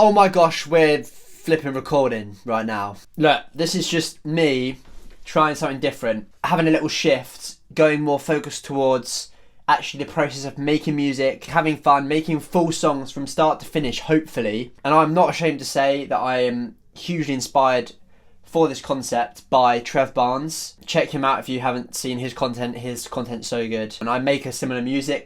Oh my gosh, we're flipping recording right now. Look, this is just me trying something different, having a little shift, going more focused towards actually the process of making music, having fun, making full songs from start to finish, hopefully. And I'm not ashamed to say that I am hugely inspired for this concept by Trev Barnes. Check him out if you haven't seen his content. His content's so good. And I make a similar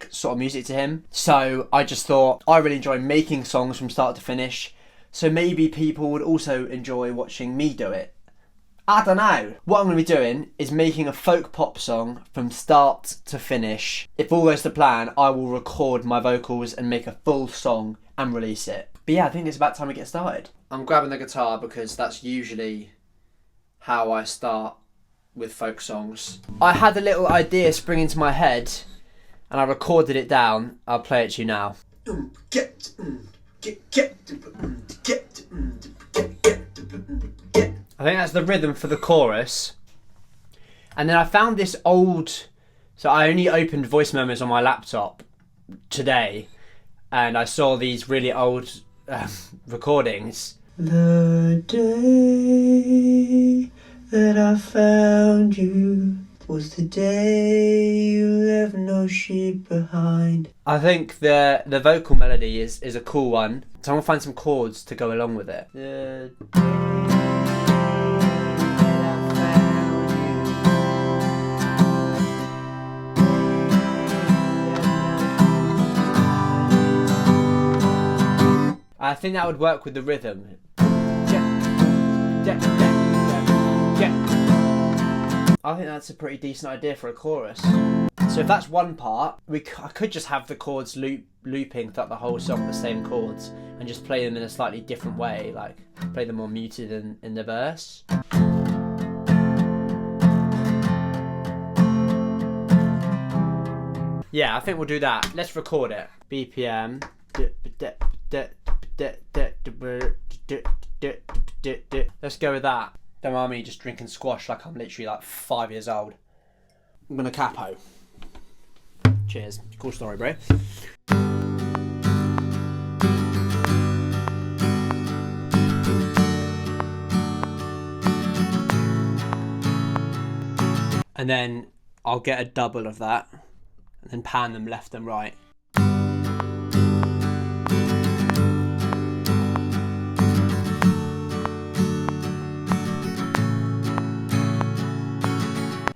sort of music to him. So I just thought I really enjoy making songs from start to finish. So maybe people would also enjoy watching me do it. I don't know. What I'm going to be doing is making a folk pop song from start to finish. If all goes to plan, I will record my vocals and make a full song and release it. But yeah, I think it's about time we get started. I'm grabbing the guitar because that's usually how I start with folk songs. I had a little idea spring into my head and I recorded it down. I'll play it to you now. I think that's the rhythm for the chorus. And then I found this old... So I only opened voice memos on my laptop today and I saw these really old recordings. The day that I found you was the day you left no shit behind. I think the vocal melody is a cool one. So I'm going to find some chords to go along with it. The day that I found you. I think that would work with the rhythm. I think that's a pretty decent idea for a chorus. So if that's one part, I could just have the chords looping throughout the whole song, the same chords, and just play them in a slightly different way, like play them more muted in the verse. Yeah, I think we'll do that. Let's record it. BPM. Let's go with that. Don't mind me just drinking squash like I'm literally like 5 years old. I'm gonna capo. Cheers. Cool story, bro. And then I'll get a double of that and then pan them left and right.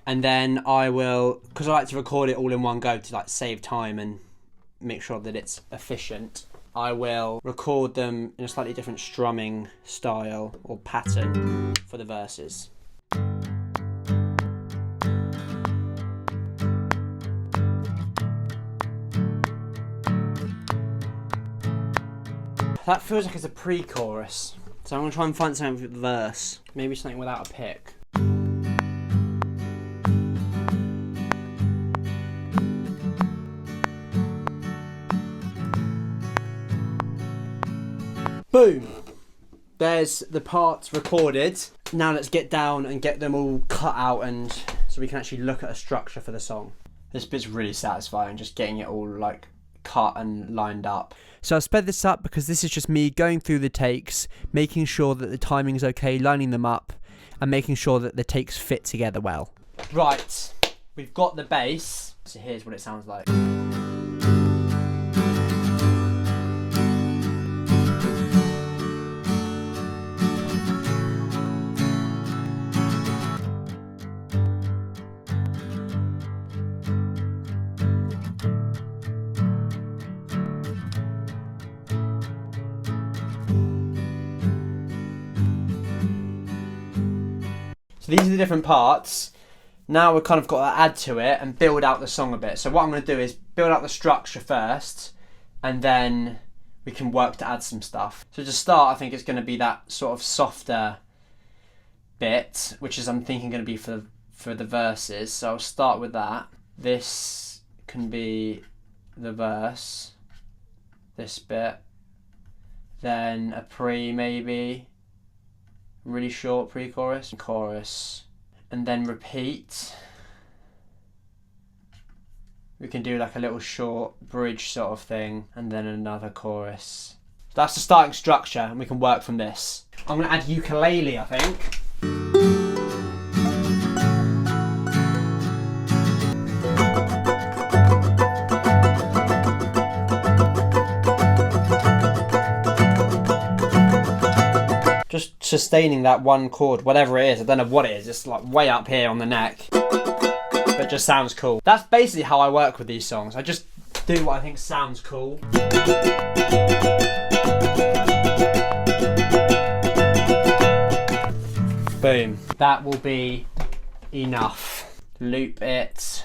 And then I will, because I like to record it all in one go to like save time and make sure that it's efficient, I will record them in a slightly different strumming style or pattern for the verses. That feels like it's a pre-chorus. So I'm going to try and find something with the verse. Maybe something without a pick. Boom! There's the parts recorded. Now let's get down and get them all cut out and so we can actually look at a structure for the song. This bit's really satisfying, just getting it all like cut and lined up. So I've sped this up because this is just me going through the takes, making sure that the timing is okay, lining them up, and making sure that the takes fit together well. Right, we've got the bass. So here's what it sounds like. So these are the different parts. Now we've kind of got to add to it and build out the song a bit. So what I'm going to do is build out the structure first and then we can work to add some stuff. So to start, I think it's going to be that sort of softer bit, which is I'm thinking going to be for the verses. So I'll start with that. This can be the verse, this bit, then a pre maybe. Really short pre-chorus, chorus, and then repeat. We can do like a little short bridge sort of thing, and then another chorus. That's the starting structure, and we can work from this. I'm going to add ukulele, I think. Just sustaining that one chord, whatever it is. I don't know what it is. It's like way up here on the neck. But it just sounds cool. That's basically how I work with these songs. I just do what I think sounds cool. Boom. That will be enough. Loop it.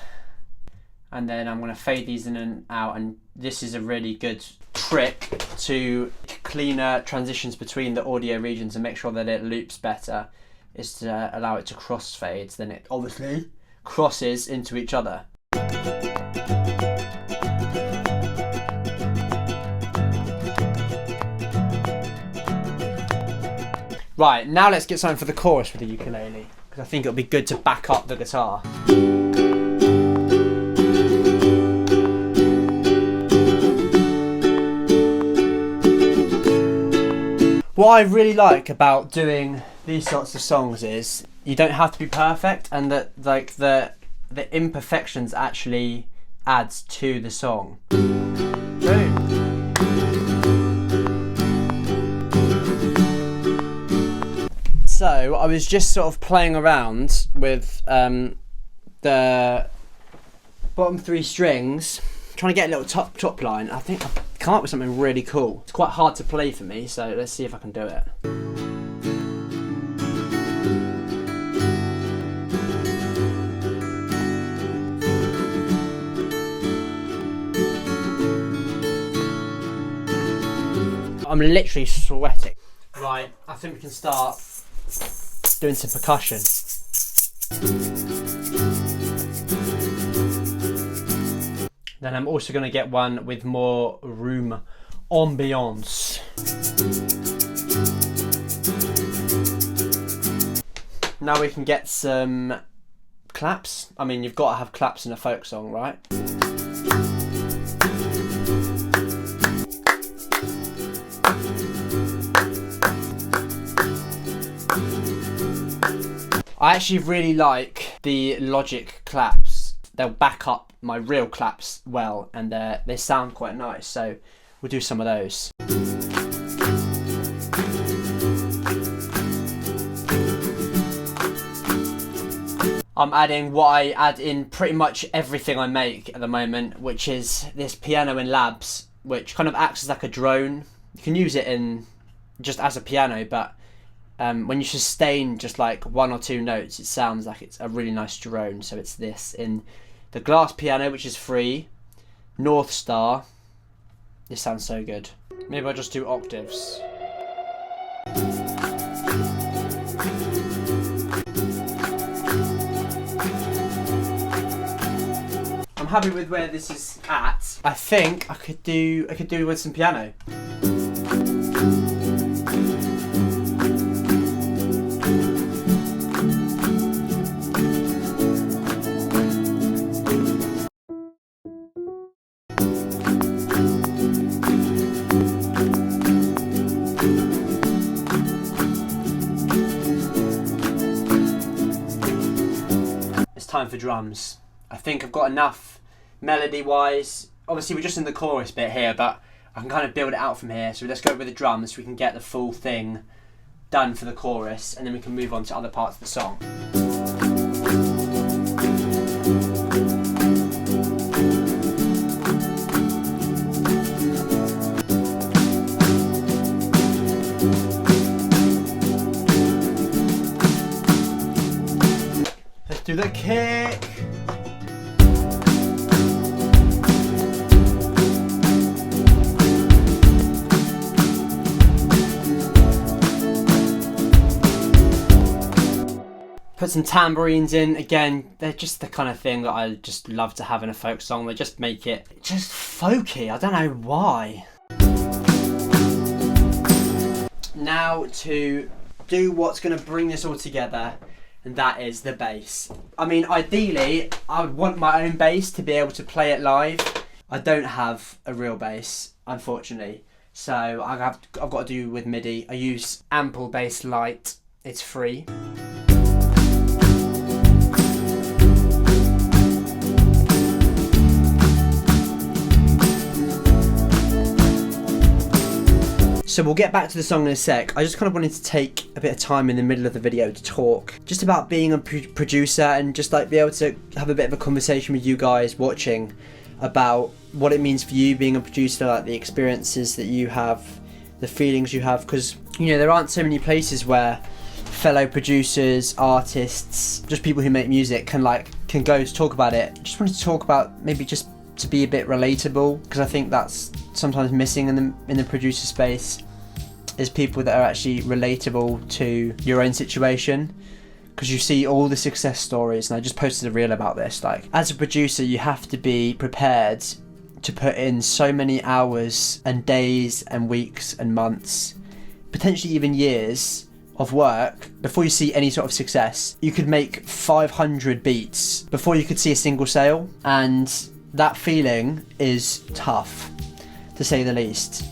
And then I'm going to fade these in and out. And this is a really good trick to cleaner transitions between the audio regions and make sure that it loops better, is to allow it to crossfade. Then it obviously crosses into each other. Right, now let's get something for the chorus with the ukulele, because I think it'll be good to back up the guitar. What I really like about doing these sorts of songs is you don't have to be perfect, and that like the imperfections actually adds to the song. Boom. So I was just sort of playing around with the bottom 3 strings, trying to get a little top line. I think I've come up with something really cool. It's quite hard to play for me, so let's see if I can do it. I'm literally sweating. Right, I think we can start doing some percussion. Then I'm also going to get one with more room ambiance. Now we can get some claps. I mean, you've got to have claps in a folk song, right? I actually really like the Logic claps. They'll back up my real claps well, and they sound quite nice, so we'll do some of those. I'm adding what I add in pretty much everything I make at the moment, which is this piano in Labs, which kind of acts as like a drone. You can use it in just as a piano, but when you sustain just like 1 or 2 notes, it sounds like it's a really nice drone. So it's this in the Glass piano, which is free, North Star. This sounds so good. Maybe I'll just do octaves. I'm happy with where this is at. I think I could do with some piano. Time for drums. I think I've got enough melody wise. Obviously we're just in the chorus bit here, but I can kind of build it out from here. So let's go with the drums so we can get the full thing done for the chorus, and then we can move on to other parts of the song. Do the kick. Put some tambourines in. Again, they're just the kind of thing that I just love to have in a folk song. They just make it just folky. I don't know why. Now to do what's going to bring this all together, and that is the bass. I mean, ideally, I would want my own bass to be able to play it live. I don't have a real bass, unfortunately. So I've got to do with MIDI. I use Ample Bass Lite. It's free. So we'll get back to the song in a sec. I just kind of wanted to take a bit of time in the middle of the video to talk just about being a producer and just like be able to have a bit of a conversation with you guys watching about what it means for you being a producer, like the experiences that you have, the feelings you have, because you know there aren't so many places where fellow producers, artists, just people who make music can go to talk about it. Just wanted to talk about maybe just to be a bit relatable, because I think that's sometimes missing in the producer space, is people that are actually relatable to your own situation, because you see all the success stories, and I just posted a reel about this. Like, as a producer, you have to be prepared to put in so many hours and days and weeks and months, potentially even years of work before you see any sort of success. You could make 500 beats before you could see a single sale, and that feeling is tough, to say the least.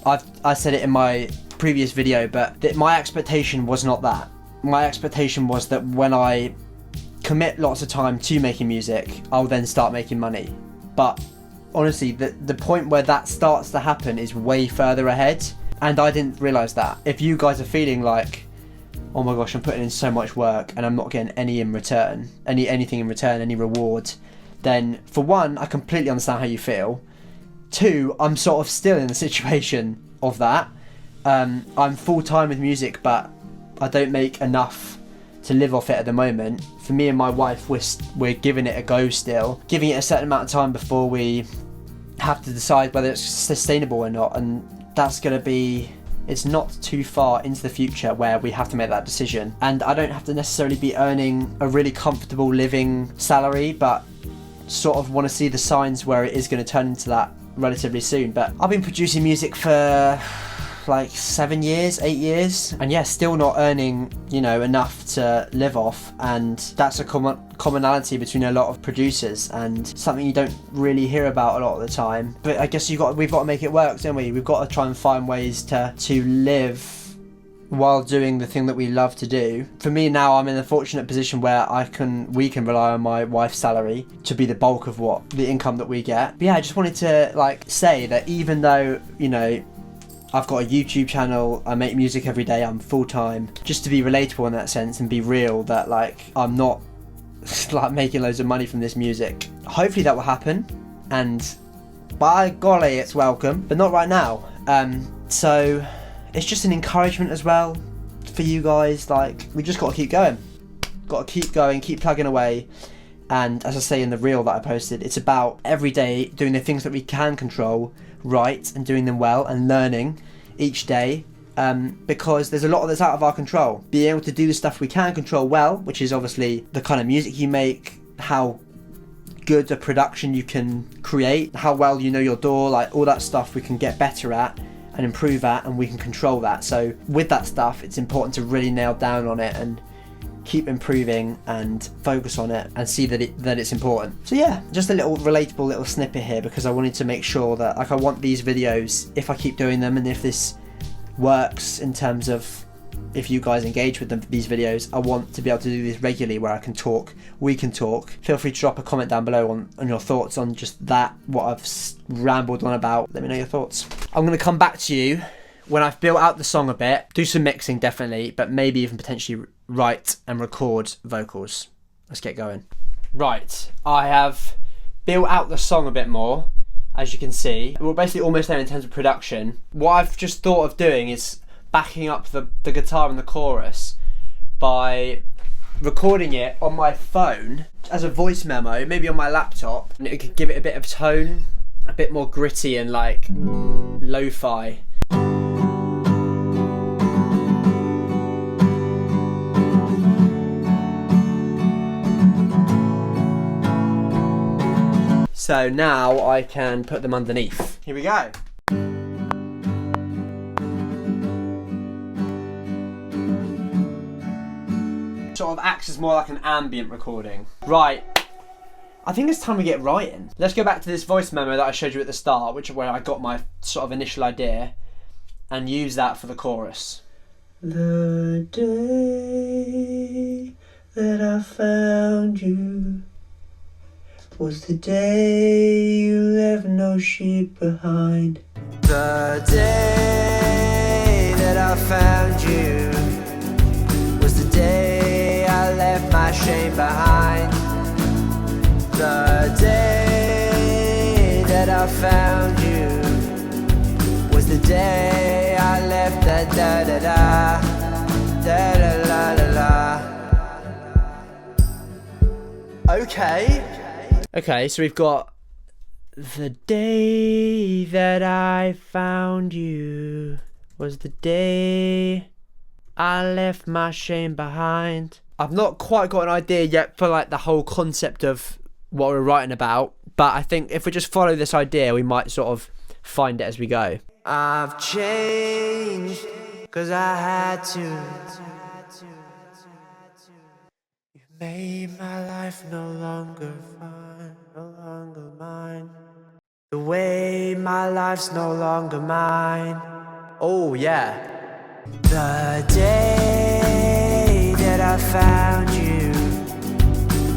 I said it in my previous video, but my expectation was not that. My expectation was that when I commit lots of time to making music, I'll then start making money. But honestly, the point where that starts to happen is way further ahead, and I didn't realise that. If you guys are feeling like, oh my gosh, I'm putting in so much work and I'm not getting any in return, anything in return, any reward, then for one, I completely understand how you feel. Two, I'm sort of still in the situation of that. I'm full-time with music, but I don't make enough to live off it at the moment. For me and my wife, we're giving it a go still, giving it a certain amount of time before we have to decide whether it's sustainable or not, and that's going to be, it's not too far into the future where we have to make that decision. And I don't have to necessarily be earning a really comfortable living salary, but sort of want to see the signs where it is going to turn into that relatively soon. But I've been producing music for like 7 years, 8 years, and yeah, still not earning, you know, enough to live off. And that's a commonality between a lot of producers, and something you don't really hear about a lot of the time. But I guess we've got to make it work, don't we? We've got to try and find ways to live while doing the thing that we love to do. For me now, I'm in a fortunate position where we can rely on my wife's salary to be the bulk of what the income that we get. But yeah, I just wanted to say that even though, you know, I've got a YouTube channel, I make music every day, I'm full-time, just to be relatable in that sense and be real, that I'm not making loads of money from this music. Hopefully that will happen, and by golly, it's welcome, but not right now. So it's just an encouragement as well for you guys. We just got to keep going. Got to keep going, keep plugging away. And as I say in the reel that I posted, it's about every day doing the things that we can control right and doing them well and learning each day, because there's a lot that's out of our control. Being able to do the stuff we can control well, which is obviously the kind of music you make, how good a production you can create, how well you know your DAW, all that stuff we can get better at and improve at, and we can control that. So with that stuff, it's important to really nail down on it and keep improving and focus on it and see that it's important. So yeah, just a little relatable little snippet here, because I wanted to make sure that I want these videos, if I keep doing them and if this works in terms of if you guys engage with these videos, I want to be able to do this regularly where we can talk. Feel free to drop a comment down below on your thoughts on just that, what I've rambled on about. Let me know your thoughts. I'm going to come back to you when I've built out the song a bit, do some mixing definitely, but maybe even potentially write and record vocals. Let's get going. Right, I have built out the song a bit more, as you can see. We're basically almost there in terms of production. What I've just thought of doing is backing up the guitar and the chorus by recording it on my phone as a voice memo, maybe on my laptop, and it could give it a bit of tone, a bit more gritty and lo-fi. So now I can put them underneath. Here we go. Sort of acts as more like an ambient recording. Right, I think it's time we get writing. Let's go back to this voice memo that I showed you at the start, where I got my sort of initial idea. and use that for the chorus. The day that I found you was the day you left no sheep behind. The day that I found you was the day I left my shame behind. The day that I found you was the day I left da da da da da da la la la. Okay, so we've got the day that I found you was the day I left my shame behind. I've not quite got an idea yet for like the whole concept of what we're writing about, but I think if we just follow this idea, we might sort of find it as we go. I've changed 'cause I had to. You made my life no longer fun, no longer mine. The way my life's no longer mine. Oh yeah. The day that I found you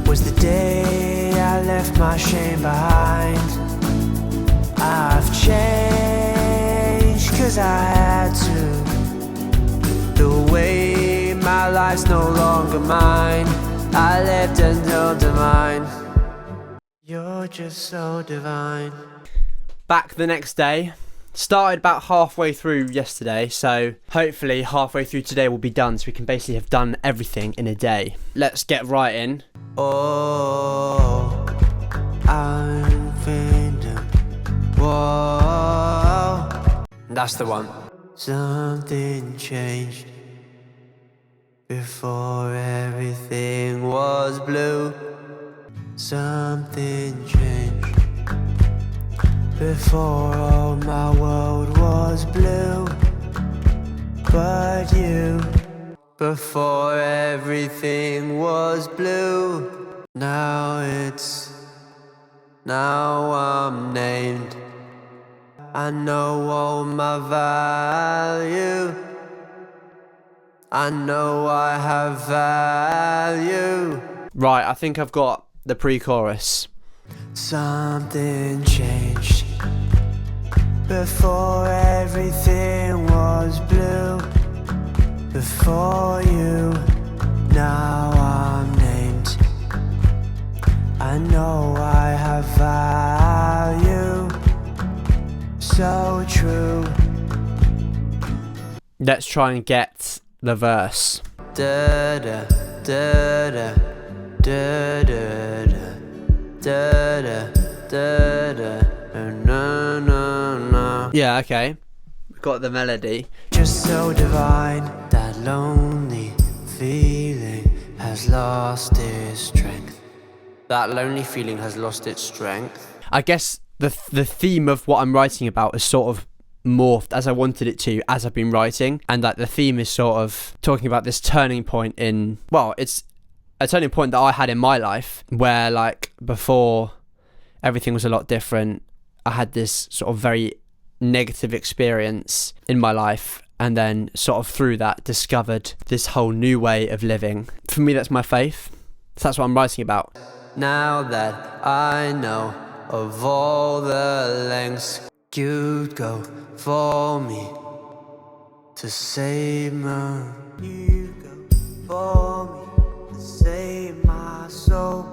was the day I left my shame behind. I've changed 'cause I had to. The way my life's no longer mine, I left another mine. You're just so divine. Back the next day. Started about halfway through yesterday, so hopefully halfway through today will be done, so we can basically have done everything in a day. Let's get right in. Oh, I'm feeling. Whoa, That's the one. something changed before everything was blue. Something changed before all my world was blue. But you, before everything was blue. Now I'm named. I know all my value. I know I have value. Right, I think I've got the pre-chorus. Something changed before everything was blue. Before you, now I'm named. I know I have value. So true. Let's try and get the verse. Da da da da da da da da da da no no no. Yeah, okay. We've got the melody. Just so divine, that lonely feeling has lost its strength. That lonely feeling has lost its strength. I guess the theme of what I'm writing about is sort of morphed as I wanted it to as I've been writing, and that the theme is sort of talking about this turning point in, well, it's a turning point that I had in my life where, like, before everything was a lot different. I had this sort of very negative experience in my life, and then sort of through that discovered this whole new way of living. For me, that's my faith. So that's what I'm writing about. Now that I know of all the lengths you'd go for me to save my, you go for me to save my soul,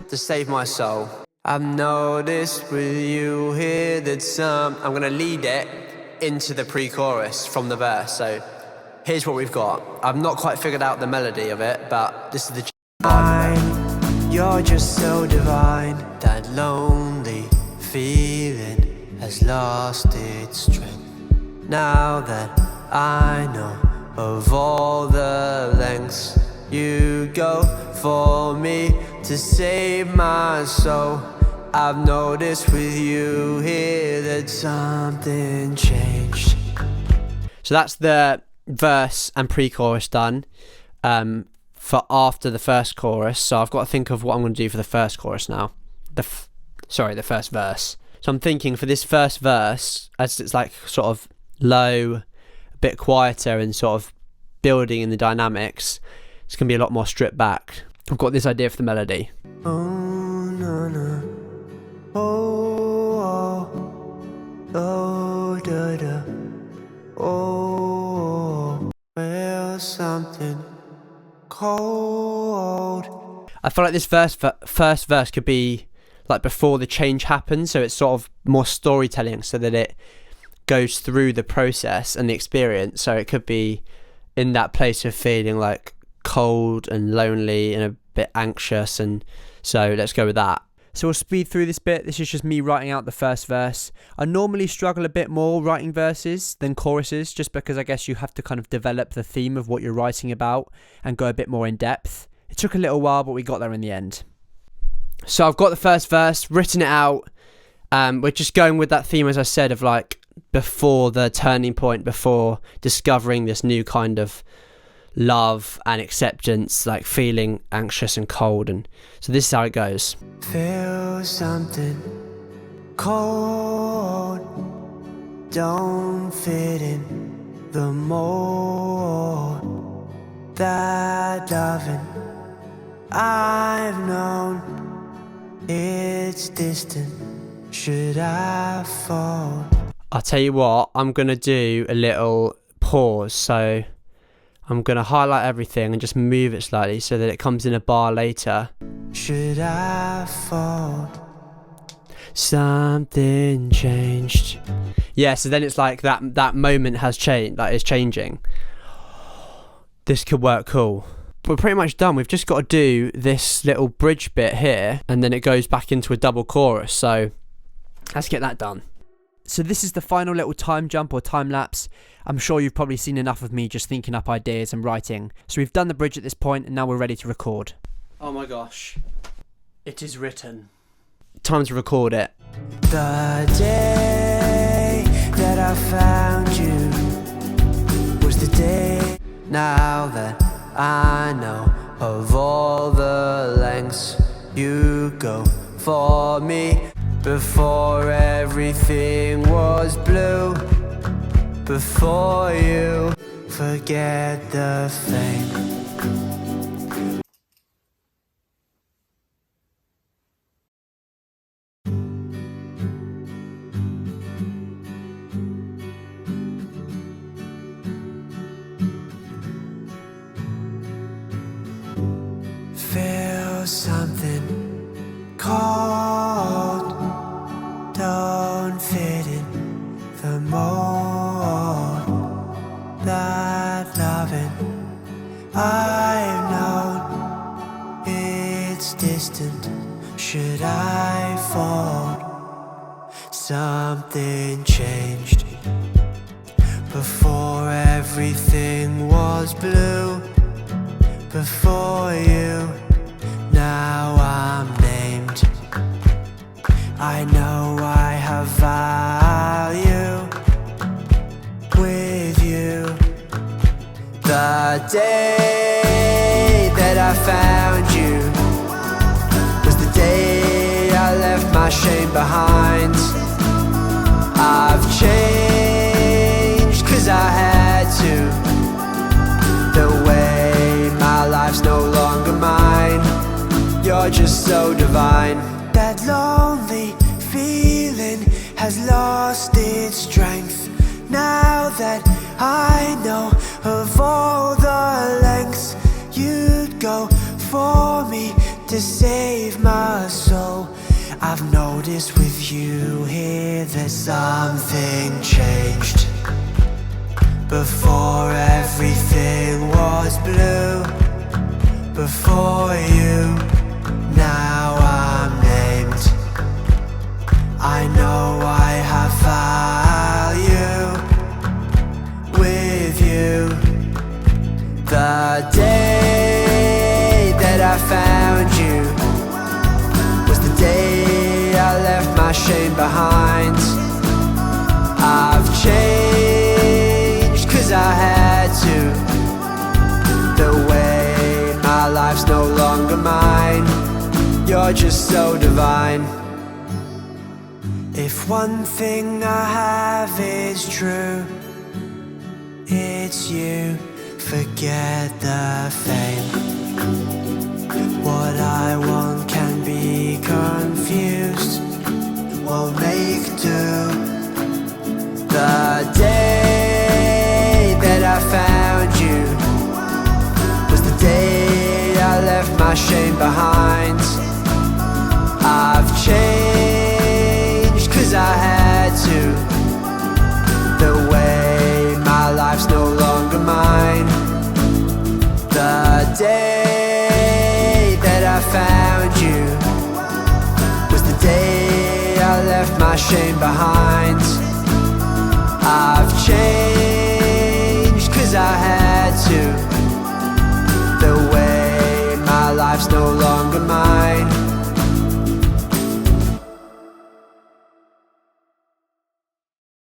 to save my soul. I've noticed with you here that I'm gonna lead it into the pre-chorus from the verse. So here's what we've got. I've not quite figured out the melody of it, but this is the you're just so divine. That lonely feeling has lost its strength. Now that I know of all the lengths you go for me to save my soul, I've noticed with you here that something changed. So that's the verse and pre-chorus done for after the first chorus. So I've got to think of what I'm going to do for the first chorus now. The first verse. So I'm thinking for this first verse, as it's like sort of low, a bit quieter, and sort of building in the dynamics. It's going to be a lot more stripped back. I've got this idea for the melody. Oh, no, no. Oh, oh, oh, da, da. Oh, feel something cold. I feel like this first verse could be like before the change happens, so it's sort of more storytelling, so that it goes through the process and the experience. So it could be in that place of feeling like cold and lonely and a bit anxious, and so let's go with that. So we'll speed through this bit. This is just me writing out the first verse. I normally struggle a bit more writing verses than choruses, just because I guess you have to kind of develop the theme of what you're writing about and go a bit more in depth. It took a little while, but we got there in the end. So I've got the first verse, written it out. We're just going with that theme, as I said, of like before the turning point, before discovering this new kind of love and acceptance, like feeling anxious and cold. And so this is how it goes. Feel something cold, don't fit in the mold. That loving I've known, it's distant, should I fall? I'll tell you what, I'm going to do a little pause. So I'm going to highlight everything and just move it slightly so that it comes in a bar later. Should I fall? Something changed. Yeah, so then it's like that moment has changed, like it's changing. This could work cool. We're pretty much done. We've just got to do this little bridge bit here, and then it goes back into a double chorus. So let's get that done. So this is the final little time jump or time lapse. I'm sure you've probably seen enough of me just thinking up ideas and writing. So we've done the bridge at this point, and now we're ready to record. Oh my gosh. It is written. Time to record it. The day that I found you was the day. Now that I know of all the lengths you go for me, before everything was blue, before you forget the fame. Feel something cold, don't fit in the mold. That loving I've known, it's distant, should I fall? Something changed before everything was blue, before you, now I'm named. I know I have value with you. The day that I found you was the day I left my shame behind. I've changed 'cause I had to. The way my life's no longer mine, you're just so divine. That lonely feeling has lost its strength. Now that I know of all the lengths you'd go for me to save my soul, I've noticed with you here that something changed. Before everything was blue, before you, now I'm named. I know I have value with you. The day that I found you was the day I left my shame behind. I've changed 'cause I had to. The way my life's no longer mine, you're just so divine. If one thing I have is true, it's you, forget the fame. What I want can be confused, we'll make do. The day that I found you was the day I left my shame behind. I've changed 'cause I had to. The way my life's no longer mine. The day that I found you was the day I left my shame behind. I've changed 'cause I had to.